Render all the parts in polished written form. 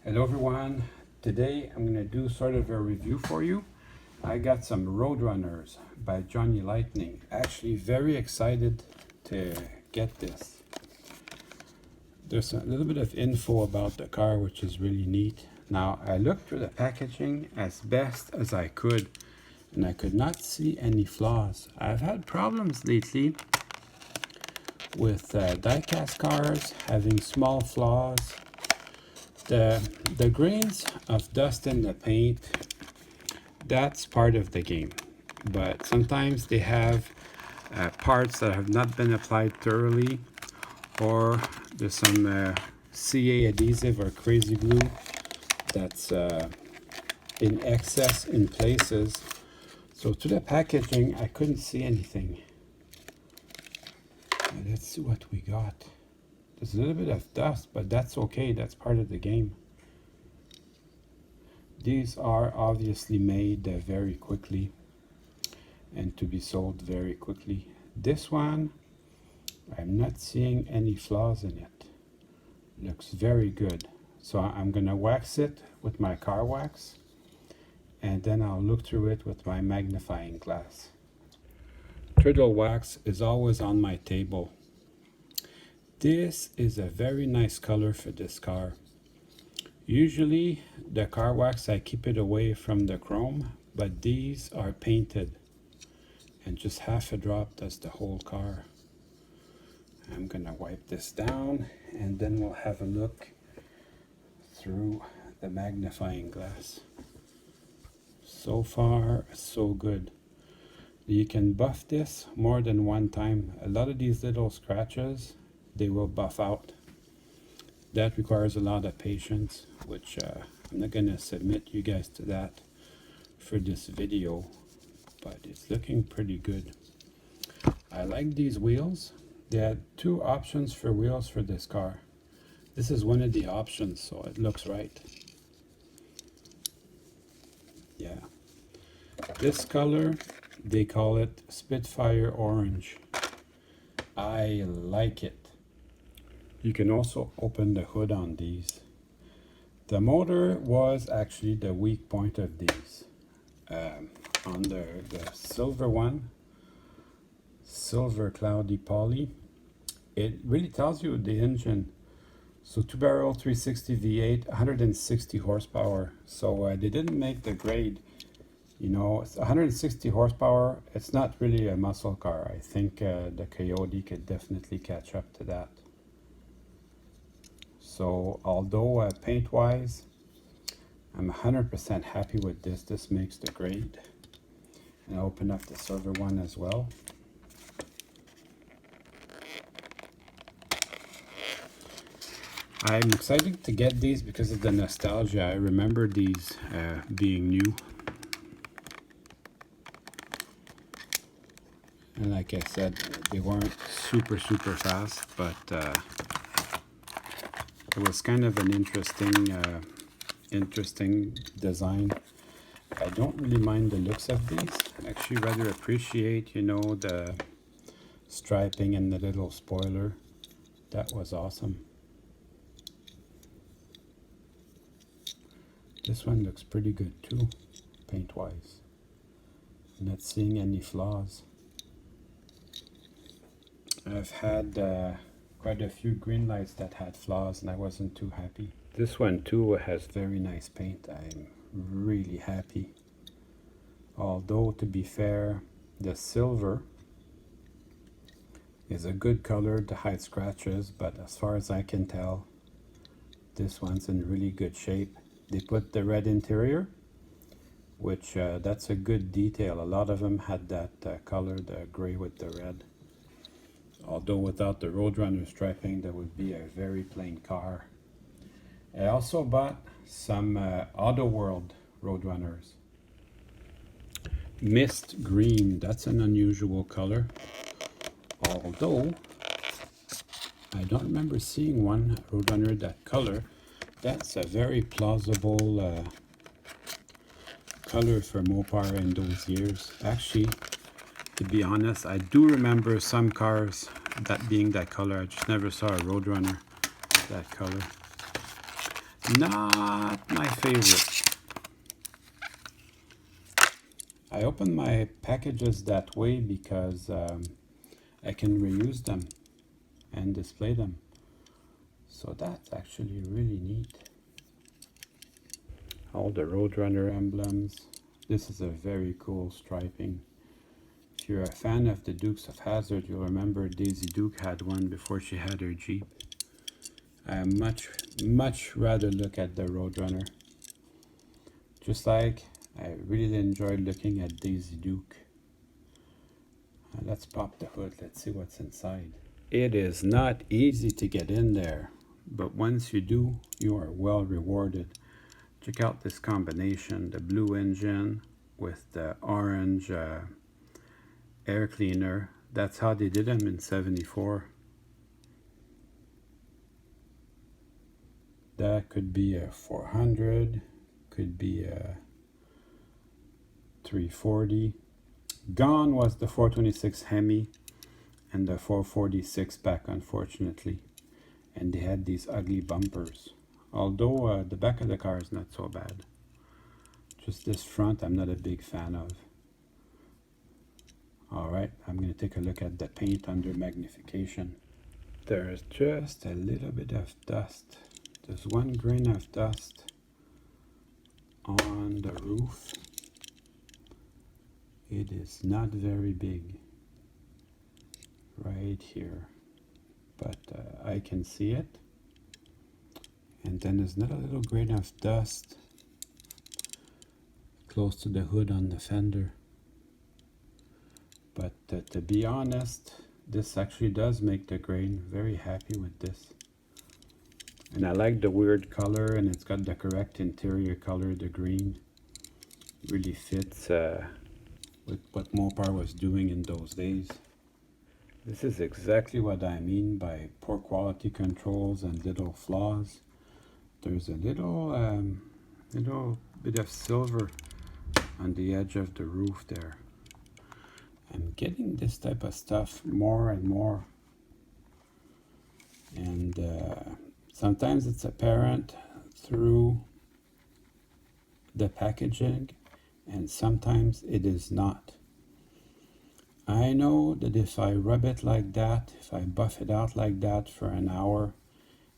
Hello everyone, today I'm going to do sort of a review for you. I got some Roadrunners by Johnny Lightning. Actually very excited to get this. There's a little bit of info about the car which is really neat. Now I looked through the packaging as best as I could and I could not see any flaws. I've had problems lately with die-cast cars having small flaws. The grains of dust in the paint, that's part of the game, but sometimes they have parts that have not been applied thoroughly, or there's some CA adhesive or crazy glue that's in excess in places. So to the packaging I couldn't see anything. Let's see what we got. There's a little bit of dust, but that's okay. That's part of the game. These are obviously made very quickly and to be sold very quickly. This one, I'm not seeing any flaws in it. Looks very good. So I'm gonna wax it with my car wax and then I'll look through it with my magnifying glass. Turtle wax is always on my table. This is a very nice color for this car. Usually the car wax I keep it away from the chrome, but these are painted and just half a drop does the whole car. I'm gonna wipe this down and then we'll have a look through the magnifying glass. So far so good. You can buff this more than one time. A lot of these little scratches, they will buff out. That requires a lot of patience, which I'm not going to submit you guys to that for this video, but it's looking pretty good. I like these wheels. They had two options for wheels for this car. This is one of the options, so it looks right. Yeah. This color, they call it Spitfire Orange. I like it. You can also open the hood on these. The motor was actually the weak point of these. On the silver one, silver cloudy poly, it really tells you the engine. So 2-barrel 360 V8, 160 horsepower. So they didn't make the grade. You know, it's 160 horsepower. It's not really a muscle car. I think the Coyote could definitely catch up to that. So although paint wise I'm 100% happy with this. This makes the grade. And I'll open up the silver one as well. I'm excited to get these because of the nostalgia. I remember these being new. And like I said, they weren't super fast, but it was kind of an interesting design. I don't really mind the looks of these. I actually rather appreciate, you know, the striping and the little spoiler. That was awesome. This one looks pretty good too, paint wise. I'm not seeing any flaws. I've had quite a few Greenlights that had flaws and I wasn't too happy. This one too has very nice paint. I'm really happy. Although to be fair, the silver is a good color to hide scratches, but as far as I can tell, this one's in really good shape. They put the red interior, which that's a good detail. A lot of them had that color, the gray with the red. Although without the Roadrunner striping, that would be a very plain car. I also bought some Auto World Roadrunners. Mist green, that's an unusual color. Although, I don't remember seeing one Roadrunner that color. That's a very plausible color for Mopar in those years. Actually, to be honest, I do remember some cars that being that color. I just never saw a Roadrunner that color. Not my favorite. I open my packages that way because I can reuse them and display them. So that's actually really neat. All the Roadrunner emblems. This is a very cool striping. If you're a fan of the Dukes of Hazzard, you'll remember Daisy Duke had one before she had her Jeep. I much rather look at the Roadrunner. Just like I really enjoyed looking at Daisy Duke. Let's pop the hood, let's see what's inside. It is not easy to get in there, but once you do, you are well rewarded. Check out this combination, the blue engine with the orange air cleaner. That's how they did them in '74. That could be a 400, could be a 340. Gone was the 426 Hemi and the 446 pack, unfortunately. And they had these ugly bumpers. Although the back of the car is not so bad. Just this front I'm not a big fan of. Alright, I'm going to take a look at the paint under magnification. There's just a little bit of dust. There's one grain of dust on the roof. It is not very big right here, but I can see it. And then there's another little grain of dust close to the hood on the fender. But to be honest, this actually does make the grain. Very happy with this. And I like the weird color, and it's got the correct interior color, the green. Really fits with what Mopar was doing in those days. This is exactly what I mean by poor quality controls and little flaws. There's a little bit of silver on the edge of the roof there. I'm getting this type of stuff more and more. And sometimes it's apparent through the packaging, and sometimes it is not. I know that if I rub it like that, if I buff it out like that for an hour,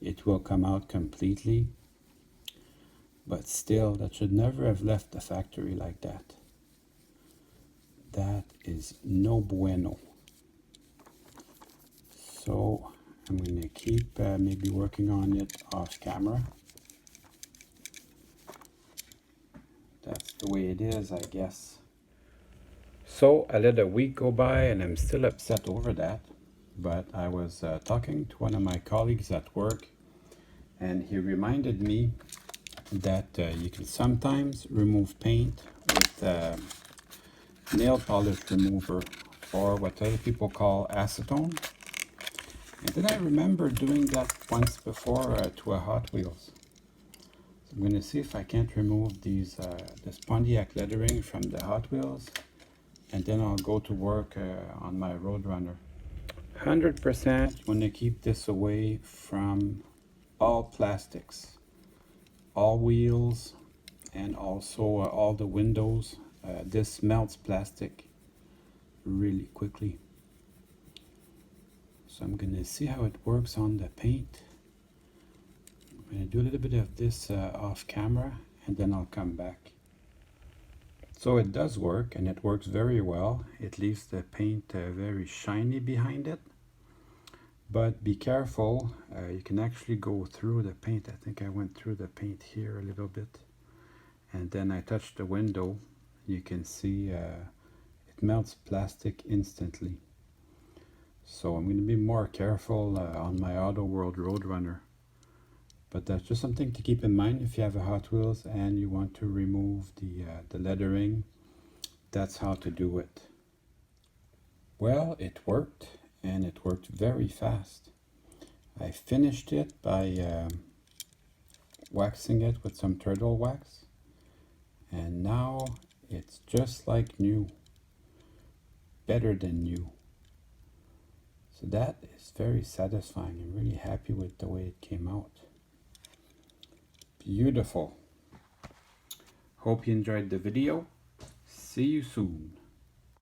it will come out completely. But still, that should never have left the factory like that. That is no bueno. So I'm going to keep maybe working on it off camera. That's the way it is, I guess. So I let a week go by and I'm still upset over that. But I was talking to one of my colleagues at work, and he reminded me that you can sometimes remove paint with nail polish remover, or what other people call acetone. And then I remember doing that once before to a Hot Wheels. So I'm going to see if I can't remove these this Pontiac lettering from the Hot Wheels, and then I'll go to work on my Roadrunner. 100% want to keep this away from all plastics, all wheels, and also all the windows. This melts plastic really quickly. So I'm going to see how it works on the paint. I'm going to do a little bit of this off camera, and then I'll come back. So it does work, and it works very well. It leaves the paint very shiny behind it. But be careful, you can actually go through the paint. I think I went through the paint here a little bit. And then I touched the window. You can see it melts plastic instantly. So I'm going to be more careful on my Auto World Roadrunner. But that's just something to keep in mind if you have a Hot Wheels and you want to remove the lettering. That's how to do it. Well, it worked, and it worked very fast. I finished it by waxing it with some turtle wax, and now it's just like new, better than new. So that is very satisfying. I'm really happy with the way it came out. Beautiful. Hope you enjoyed the video. See you soon.